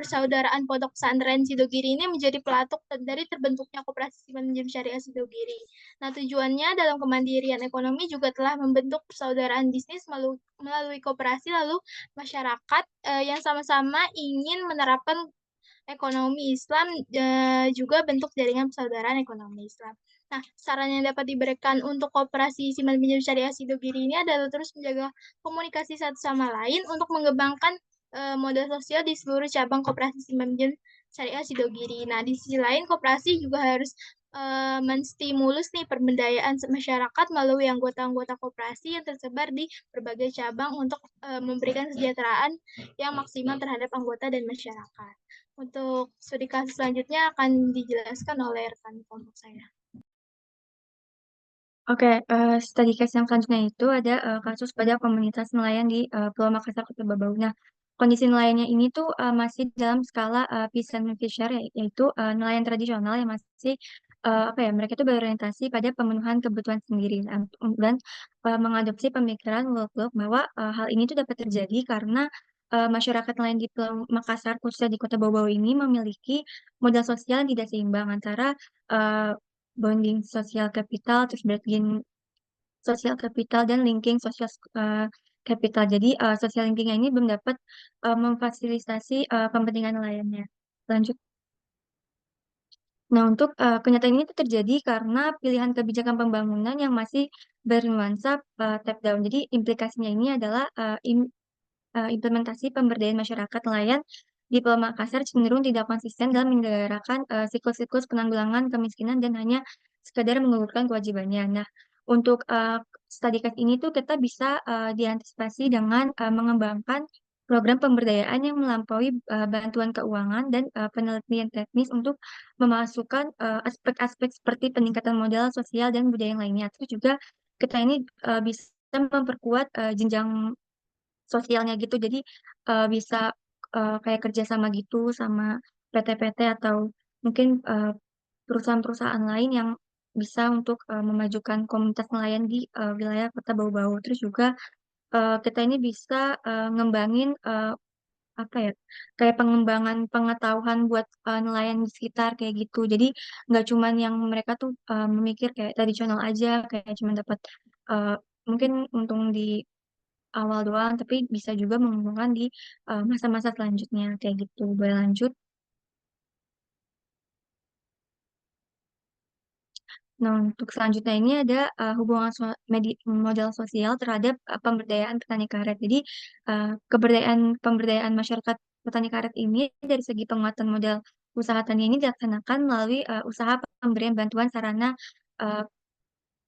Persaudaraan Pondok Pesantren Sidogiri ini menjadi pelatuk dari terbentuknya koperasi simpan pinjam syariah Sidogiri. Nah, tujuannya dalam kemandirian ekonomi juga telah membentuk persaudaraan bisnis melalui koperasi, lalu masyarakat yang sama-sama ingin menerapkan ekonomi Islam juga bentuk jaringan persaudaraan ekonomi Islam. Nah, saran yang dapat diberikan untuk koperasi simpan pinjam syariah Sidogiri ini adalah terus menjaga komunikasi satu sama lain untuk mengembangkan modal sosial di seluruh cabang koperasi simpan pinjam syariah Sidogiri. Nah, di sisi lain koperasi juga harus menstimulus nih pemberdayaan masyarakat melalui anggota-anggota koperasi yang tersebar di berbagai cabang untuk memberikan kesejahteraan yang maksimal terhadap anggota dan masyarakat. Untuk studi kasus selanjutnya akan dijelaskan oleh rekan kelompok saya. Oke, studi case yang selanjutnya itu ada kasus pada komunitas nelayan di Pulau Makassar, Kota Babau. Nah, kondisi nelayannya ini tuh masih dalam skala peasant fisher, yaitu nelayan tradisional yang masih mereka itu berorientasi pada pemenuhan kebutuhan sendiri dan mengadopsi pemikiran Wolf bahwa hal ini tuh dapat terjadi karena masyarakat nelayan di Pulau Makassar, khususnya di Kota Bau-Bau ini memiliki modal sosial yang tidak seimbang antara bonding sosial kapital, terus bonding sosial kapital dan linking sosial kapital. Jadi sosial linkingnya ini belum dapat memfasilitasi kepentingan nelayannya. Lanjut. Nah, untuk kenyataan ini terjadi karena pilihan kebijakan pembangunan yang masih bernuansa top down. Jadi implikasinya ini adalah implementasi pemberdayaan masyarakat nelayan di Pulau Makassar cenderung tidak konsisten dalam menyelenggarakan siklus-siklus penanggulangan kemiskinan dan hanya sekadar menggugurkan kewajibannya. Nah, untuk studi case ini tuh kita bisa diantisipasi dengan mengembangkan program pemberdayaan yang melampaui bantuan keuangan dan penelitian teknis untuk memasukkan aspek-aspek seperti peningkatan modal sosial dan budaya yang lainnya. Terus juga kita ini bisa memperkuat jenjang sosialnya gitu. Jadi bisa kayak kerjasama gitu sama PT-PT atau mungkin perusahaan-perusahaan lain yang bisa untuk memajukan komunitas nelayan di wilayah Kota Bau-Bau. Terus juga kita ini bisa ngembangin kayak pengembangan pengetahuan buat nelayan di sekitar kayak gitu. Jadi nggak cuman yang mereka tuh memikir kayak tradisional aja, kayak cuma dapat mungkin untung di awal doang, tapi bisa juga menguntungkan di masa-masa selanjutnya kayak gitu. Boleh lanjut? Nah, untuk selanjutnya ini ada hubungan modal sosial terhadap pemberdayaan petani karet. Jadi, pemberdayaan masyarakat petani karet ini dari segi penguatan modal usaha tani ini dilaksanakan melalui usaha pemberian bantuan sarana eh,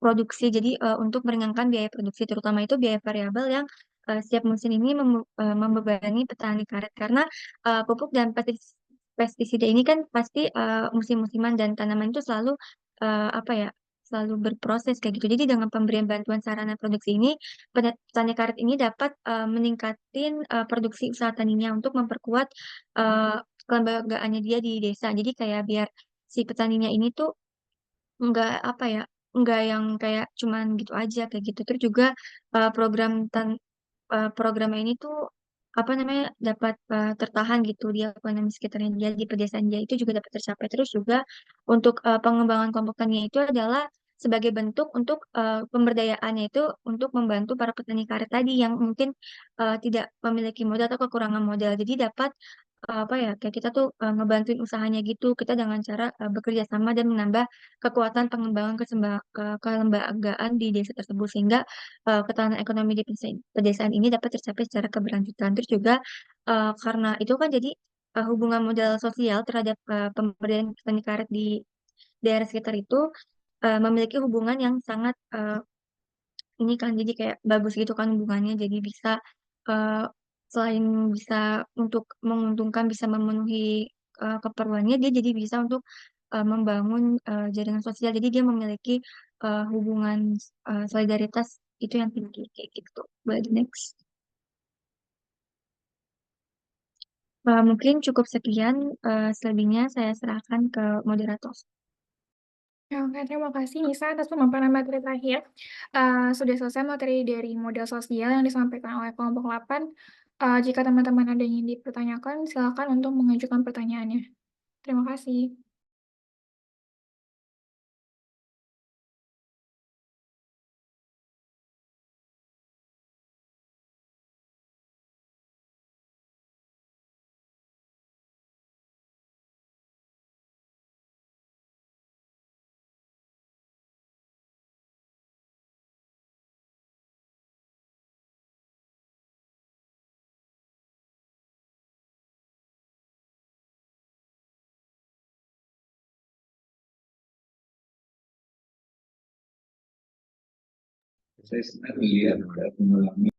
produksi. Jadi untuk meringankan biaya produksi, terutama itu biaya variabel yang setiap musim ini membebani petani karet karena pupuk dan pestisida ini kan pasti musim-musiman dan tanaman itu selalu apa ya, selalu berproses kayak gitu. Jadi dengan pemberian bantuan sarana produksi ini, petani karet ini dapat meningkatin produksi usaha taninya untuk memperkuat uh, kelembagaannya dia di desa. Jadi kayak biar si petaninya ini tuh nggak apa ya, nggak yang kayak cuman gitu aja kayak gitu. Terus juga program ini tuh apa namanya dapat tertahan gitu di ekonomi sekitarnya dia di pedesaan dia itu juga dapat tercapai. Terus juga untuk pengembangan kelompok tani itu adalah sebagai bentuk untuk pemberdayaannya itu untuk membantu para petani karet tadi yang mungkin tidak memiliki modal atau kekurangan modal. Jadi dapat apa ya kayak kita tuh ngebantuin usahanya gitu kita dengan cara bekerja sama dan menambah kekuatan pengembangan kelembagaan di desa tersebut sehingga ketahanan ekonomi di pedesaan ini dapat tercapai secara keberlanjutan. Terus juga karena itu kan jadi hubungan modal sosial terhadap pemberdayaan petani karet di daerah sekitar itu memiliki hubungan yang sangat ini kan jadi kayak bagus gitu kan hubungannya jadi bisa eh, selain bisa untuk menguntungkan bisa memenuhi keperluannya dia jadi bisa untuk membangun jaringan sosial jadi dia memiliki hubungan solidaritas itu yang tinggi kayak gitu. Boleh di next. Mungkin cukup sekian, selebihnya saya serahkan ke moderator. Ya, oke, terima kasih Nisa atas pemaparan materi terakhir. Sudah selesai materi dari modal sosial yang disampaikan oleh kelompok 8. Jika teman-teman ada yang ingin dipertanyakan, silakan untuk mengajukan pertanyaannya. Terima kasih. Saya senang melihat mengalami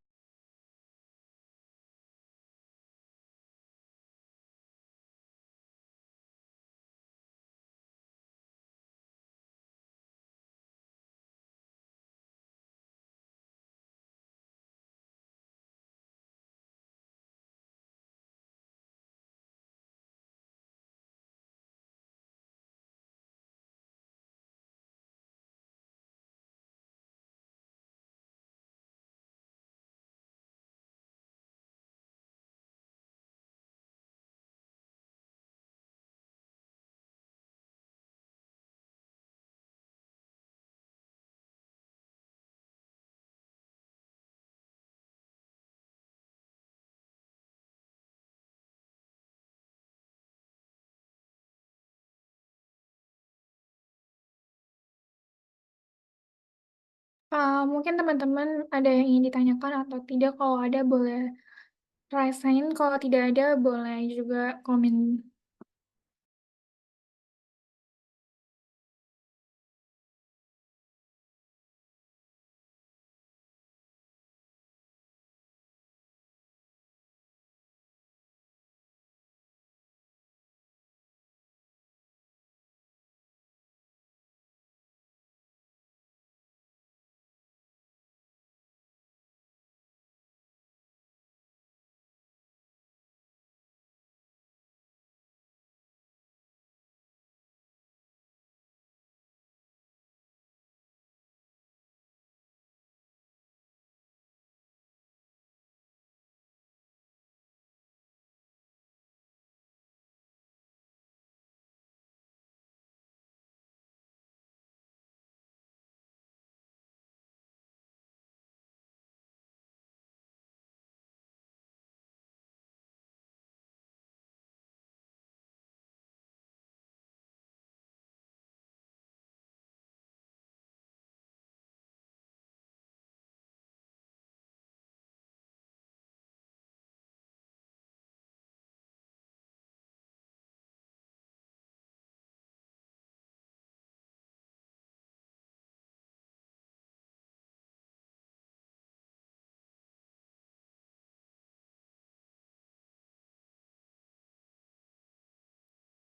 Mungkin teman-teman ada yang ingin ditanyakan atau tidak. Kalau ada, boleh raise hand. Kalau tidak ada, boleh juga komen.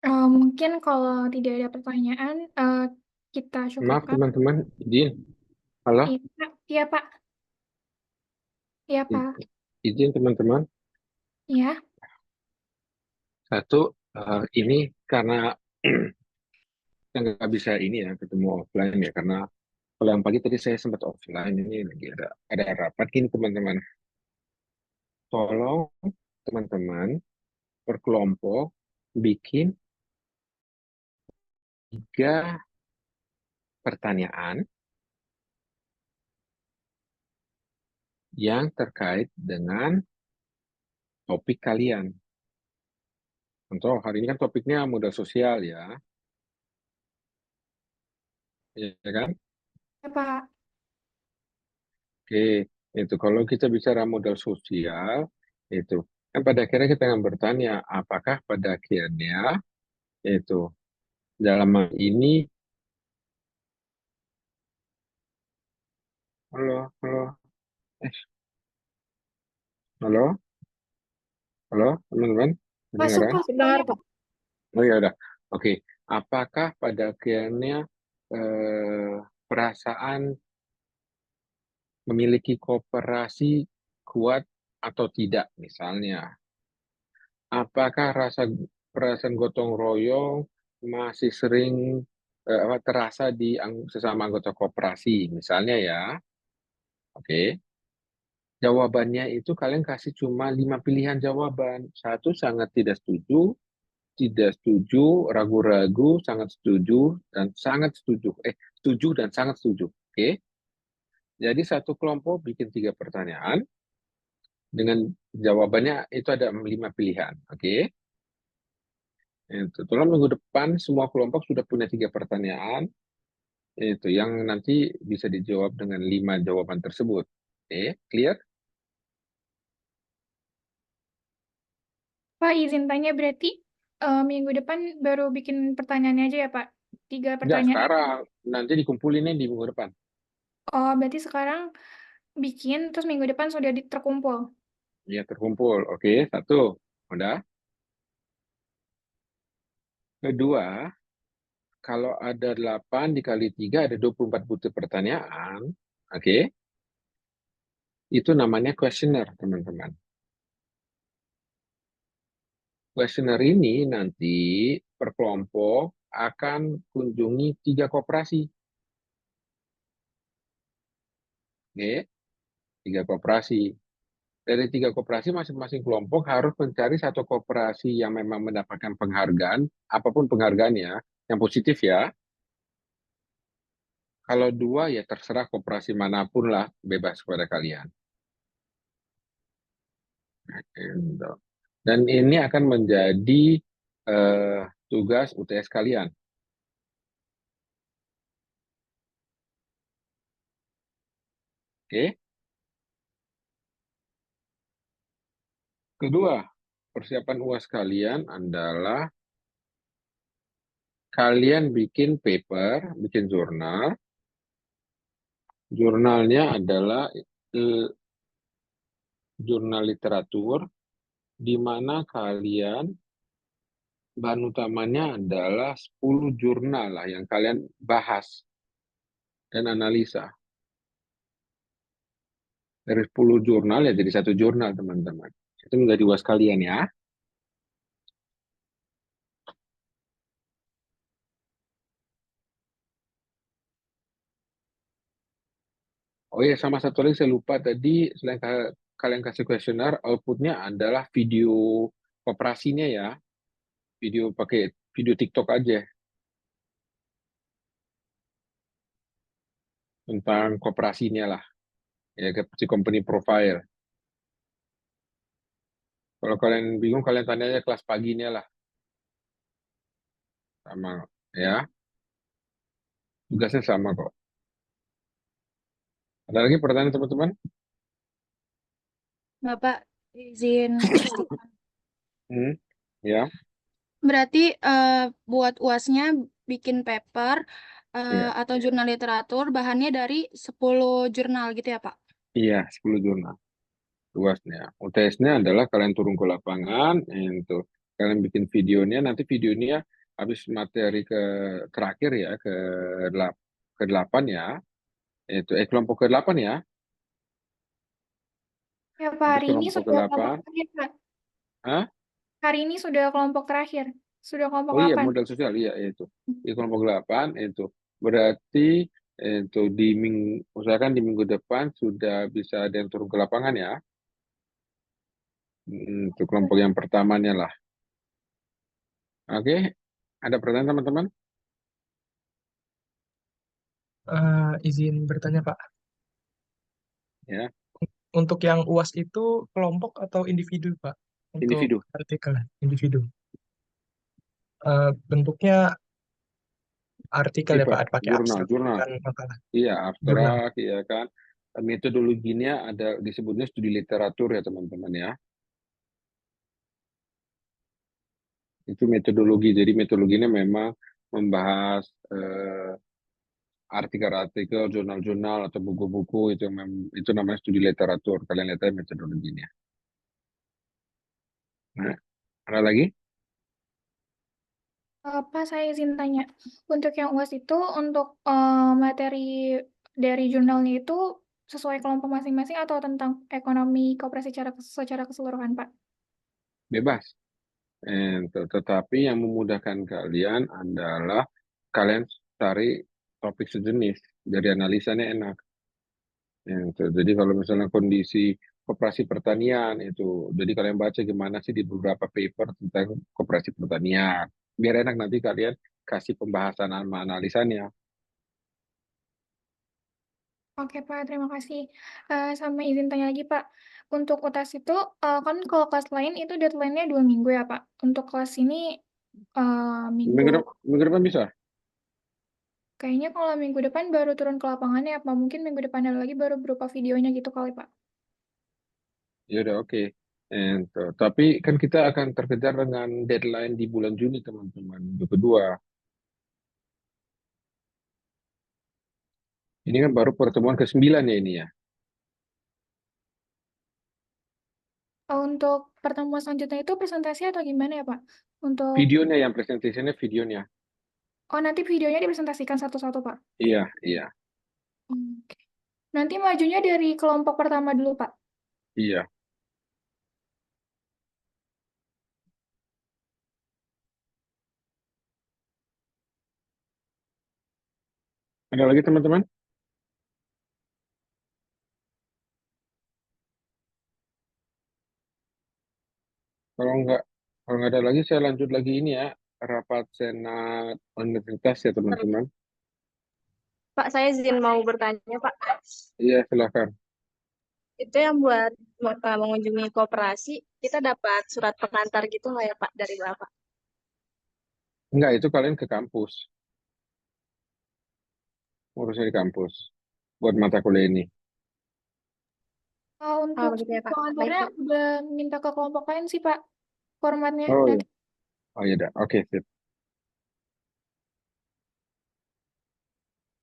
Mungkin kalau tidak ada pertanyaan, kita Maaf cukupkan. teman-teman, izin. Halo, Iya, Pak. Iya, Pak. Iya, Pak. izin teman-teman. Iya. Satu, ini karena kita nggak bisa ini ya ketemu offline ya karena kalau yang pagi tadi saya sempat offline ini lagi ada rapat gini teman-teman. Tolong teman-teman berkelompok bikin 3 pertanyaan yang terkait dengan topik kalian. Contoh hari ini kan topiknya modal sosial ya, ya kan? Iya, Pak. Oke, itu kalau kita bicara modal sosial, itu kan pada akhirnya kita akan bertanya, apakah pada akhirnya itu dalam hal ini, halo, halo, eh, halo, halo, teman-teman, Masuk, kedengaran? Pak, suaranya, Pak. Oh ya udah, oke. Apakah pada akhirnya eh, perasaan memiliki kooperasi kuat atau tidak, misalnya? Apakah perasaan gotong royong masih sering terasa di sesama anggota koperasi, misalnya ya? Oke, jawabannya itu kalian kasih cuma 5 pilihan jawaban. Satu sangat tidak setuju, ragu-ragu, sangat setuju, dan sangat setuju. Setuju dan sangat setuju. Oke, jadi satu kelompok bikin 3 pertanyaan dengan jawabannya itu ada 5 pilihan. Oke. Itu. Tolong minggu depan semua kelompok sudah punya 3 pertanyaan, itu yang nanti bisa dijawab dengan 5 jawaban tersebut. Oke, clear? Pak, izin tanya berarti minggu depan baru bikin pertanyaannya aja ya, Pak? 3 Enggak, pertanyaan. sekarang. Nanti dikumpulinnya di minggu depan. Oh, berarti sekarang bikin, terus minggu depan sudah terkumpul. Ya, terkumpul. Oke, satu. Udah. Kedua, kalau ada 8 dikali 3 ada 24 butir pertanyaan. Oke. Itu namanya questionnaire, teman-teman. Questionnaire ini nanti per kelompok akan kunjungi 3 koperasi. Oke, 3 koperasi. Dari 3 koperasi, masing-masing kelompok harus mencari satu koperasi yang memang mendapatkan penghargaan, apapun penghargaannya, yang positif ya. Kalau 2 ya terserah koperasi manapun lah, bebas kepada kalian. Gitu. Dan ini akan menjadi tugas UTS kalian. Oke. Kedua, persiapan UAS kalian adalah kalian bikin paper, bikin jurnal. Jurnalnya adalah jurnal literatur, di mana kalian bahan utamanya adalah 10 jurnal lah yang kalian bahas dan analisa. Dari 10 jurnal ya jadi 1 jurnal, teman-teman. Itu menjadi UAS kalian ya. Oh iya, sama satu lagi saya lupa tadi, selain kalian kasih kuesioner, outputnya adalah video koperasinya ya. Video pakai video TikTok aja tentang koperasinya lah. Ya, seperti company profile. Kalau kalian bingung, kalian tanya aja kelas paginya lah. Sama ya. Tugasnya sama kok. Ada lagi pertanyaan teman-teman? Bapak izin. Ya. Berarti buat UASnya bikin paper Iya. atau jurnal literatur bahannya dari 10 jurnal gitu ya, Pak? Iya, 10 jurnal. Tugasnya. UTS-nya adalah kalian turun ke lapangan, itu kalian bikin videonya, nanti videonya habis materi terakhir ya, ke-8 ya, kelompok ke-8 ya, Ya, Pak, habis hari ini kelompok sudah kelompok ke-8, terakhir, Pak. Hah? Hari ini sudah kelompok terakhir. Sudah kelompok Oh iya, 8. modal sosial, iya itu. Di kelompok 8 itu. Berarti itu usahakan di minggu depan sudah bisa ada yang turun ke lapangan ya. Untuk kelompok yang pertamanya lah. Oke, ada pertanyaan teman-teman? Izin bertanya, Pak. Ya, Untuk yang UAS itu kelompok atau individu, Pak? Untuk individu. artikel individu. Bentuknya artikel ya, Paper, Pak, pakai jurnal, abstrak, jurnal. bukan makalah. Iya, Jurnal. abstrak, ya kan. Metodologinya ada disebutnya studi literatur ya teman-teman ya. Itu metodologi. Jadi metodologinya memang membahas artikel-artikel, jurnal-jurnal atau buku-buku itu namanya studi literatur. Kalian lihat aja metodologinya. Nah, ada lagi? Pak, saya izin tanya. Untuk yang UAS itu, untuk materi dari jurnalnya itu sesuai kelompok masing-masing atau tentang ekonomi koperasi secara keseluruhan, Pak? Bebas. Tetapi yang memudahkan kalian adalah kalian cari topik sejenis. Dari analisanya enak. Jadi kalau misalnya kondisi koperasi pertanian itu, jadi kalian baca gimana sih di beberapa paper tentang koperasi pertanian. Biar enak nanti kalian kasih pembahasan sama analisanya. Oke, Pak, terima kasih. Sama izin tanya lagi, Pak. Untuk UTAS itu, kan kalau kelas lain itu deadline-nya 2 minggu ya, Pak. Untuk kelas ini minggu, Minggu depan bisa? kayaknya kalau minggu depan baru turun ke lapangannya, apa mungkin minggu depan ada lagi baru berupa videonya gitu kali, Pak. Ya udah oke. Tapi kan kita akan terkejar dengan deadline di bulan Juni teman-teman. Minggu kedua. Ini kan baru pertemuan ke-9 ya ini ya. Untuk pertemuan selanjutnya itu presentasi atau gimana ya, Pak? Untuk, Videonya yang presentasinya videonya. oh nanti videonya dipresentasikan satu-satu, Pak. Iya, iya, Oke. Nanti majunya dari kelompok pertama dulu, Pak. iya. Ada lagi teman-teman? Kalau nggak ada lagi, saya lanjut lagi ini ya, rapat senat universitas ya teman-teman. Pak, saya izin mau bertanya, Pak. Iya, silakan. Itu yang buat mengunjungi koperasi, kita dapat surat pengantar gitu nggak ya, Pak, dari Bapak? Enggak, itu kalian ke kampus. Urusnya di kampus. Buat mata kuliah ini. Untuk Begitu ya, Pak. pengantarnya Baik, Pak. udah minta ke kelompok lain sih, Pak. Formatnya. Oh iya. Oh iya, dah. Oke, sip.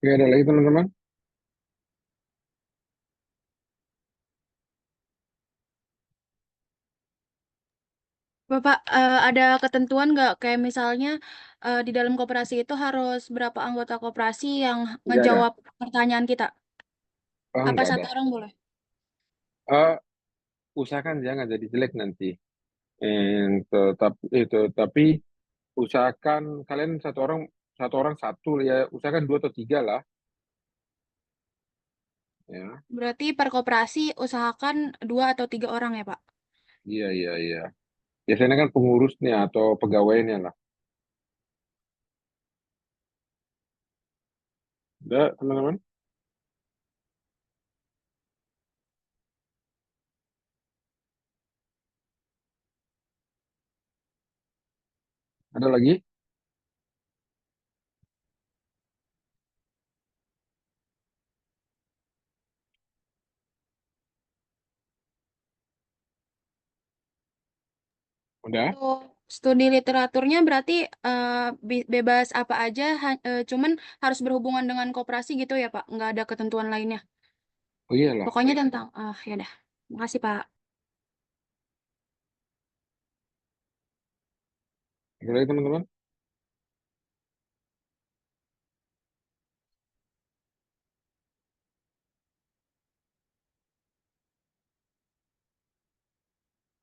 Oke, ada lagi teman-teman? Bapak, ada ketentuan nggak kayak misalnya di dalam koperasi itu harus berapa anggota koperasi yang Nggak ada. ngejawab pertanyaan kita? Oh, Apa nggak ada. satu orang boleh? Eh, usahakan jangan jadi jelek nanti. Tapi usahakan kalian satu orang satu ya, usahakan 2 atau 3 lah. Ya, Berarti per koperasi usahakan 2 atau 3 orang ya, Pak? iya, iya, iya. Biasanya kan pengurusnya atau pegawainya lah. Udah, teman-teman? Ada lagi? Udah? Untuk studi literaturnya berarti bebas apa aja, cuman harus berhubungan dengan koperasi gitu ya, Pak? Nggak ada ketentuan lainnya. Oh iyalah. Pokoknya tentang, ya dah. Makasih, Pak. Ada lagi teman-teman?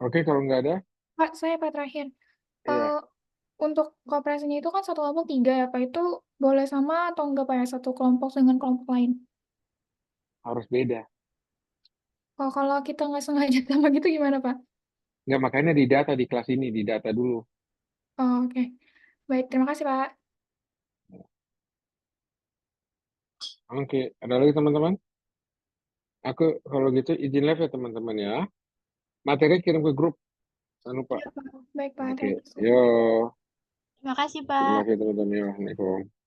Oke, kalau nggak ada, Pak, saya Pak terakhir. ya Untuk kooperasinya itu kan satu kelompok 3 ya Pak, itu boleh sama atau enggak Pak ya, satu kelompok dengan kelompok lain? harus beda. Kalau kita nggak sengaja sama gitu gimana Pak? Nggak, makanya di data di kelas ini, di data dulu. Oke. Baik, terima kasih Pak. Oke, ada lagi teman-teman? Aku kalau gitu izin live ya teman-teman ya. Materi kirim ke grup, jangan lupa. Iya Pak. Baik Pak, Oke, terima kasih. yo, Terima kasih, terima Pak. kasih teman-teman ya. Assalamualaikum.